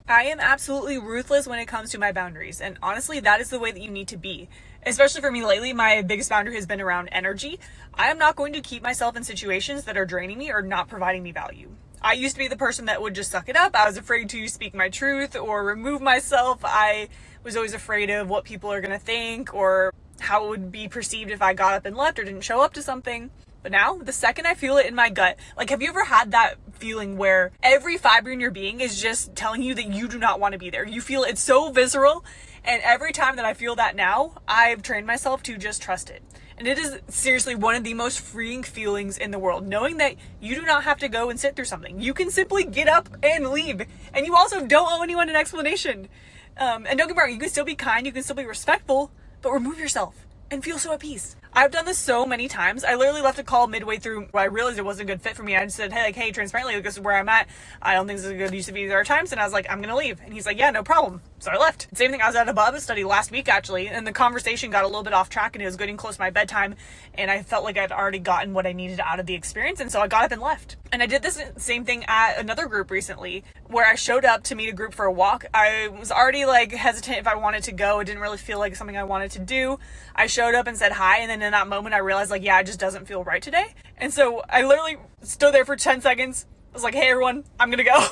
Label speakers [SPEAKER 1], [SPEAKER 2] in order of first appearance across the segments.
[SPEAKER 1] I am absolutely ruthless when it comes to my boundaries. And honestly, that is the way that you need to be. Especially for me lately, my biggest boundary has been around energy. I am not going to keep myself in situations that are draining me or not providing me value. I used to be the person that would just suck it up. I was afraid to speak my truth or remove myself. I was always afraid of what people are going to think or how it would be perceived if I got up and left or didn't show up to something. But now, the second I feel it in my gut, like, have you ever had that feeling where every fiber in your being is just telling you that you do not want to be there? You feel it's so visceral. And every time that I feel that now, I've trained myself to just trust it. And it is seriously one of the most freeing feelings in the world, knowing that you do not have to go and sit through something. You can simply get up and leave. And you also don't owe anyone an explanation. And don't get me wrong, you can still be kind, you can still be respectful, but remove yourself and feel so at peace. I've done this so many times. I literally left a call midway through where I realized it wasn't a good fit for me. I just said, hey, transparently, this is where I'm at. I don't think this is a good use of either our times. And I was like, I'm going to leave. And he's like, yeah, no problem. So I left. Same thing. I was at a Bible study last week, actually, and the conversation got a little bit off track and it was getting close to my bedtime. And I felt like I'd already gotten what I needed out of the experience. And so I got up and left. And I did this same thing at another group recently where I showed up to meet a group for a walk. I was already like hesitant if I wanted to go. It didn't really feel like something I wanted to do. I showed up and said hi. And then in that moment, I realized like, yeah, it just doesn't feel right today. And so I literally stood there for 10 seconds. I was like, hey everyone, I'm gonna go.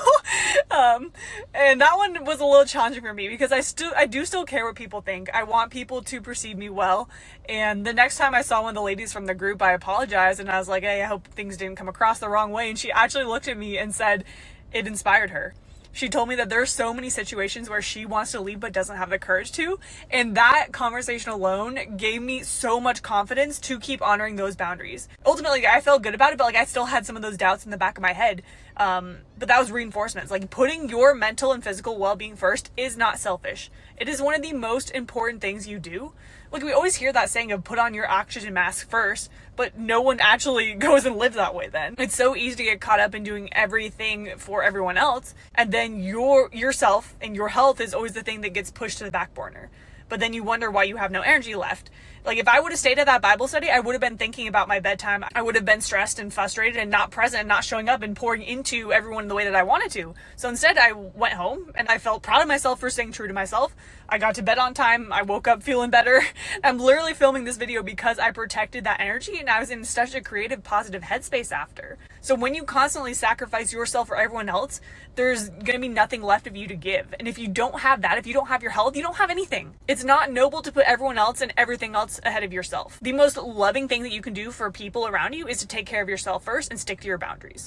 [SPEAKER 1] And that one was a little challenging for me because I do still care what people think. I want people to perceive me well. And the next time I saw one of the ladies from the group, I apologized and I was like, hey, I hope things didn't come across the wrong way. And she actually looked at me and said it inspired her. She told me that there's so many situations where she wants to leave but doesn't have the courage to. And that conversation alone gave me so much confidence to keep honoring those boundaries. Ultimately, I felt good about it, but like I still had some of those doubts in the back of my head. But that was reinforcements. Like putting your mental and physical well-being first is not selfish. It is one of the most important things you do. Like we always hear that saying of put on your oxygen mask first, but no one actually goes and lives that way then. It's so easy to get caught up in doing everything for everyone else. And then yourself and your health is always the thing that gets pushed to the back burner. But then you wonder why you have no energy left. Like if I would have stayed at that Bible study, I would have been thinking about my bedtime. I would have been stressed and frustrated and not present and not showing up and pouring into everyone the way that I wanted to. So instead I went home and I felt proud of myself for staying true to myself. I got to bed on time. I woke up feeling better. I'm literally filming this video because I protected that energy and I was in such a creative, positive headspace after. So when you constantly sacrifice yourself for everyone else, there's going to be nothing left of you to give. And if you don't have that, if you don't have your health, you don't have anything. It's not noble to put everyone else and everything else ahead of yourself. The most loving thing that you can do for people around you is to take care of yourself first and stick to your boundaries.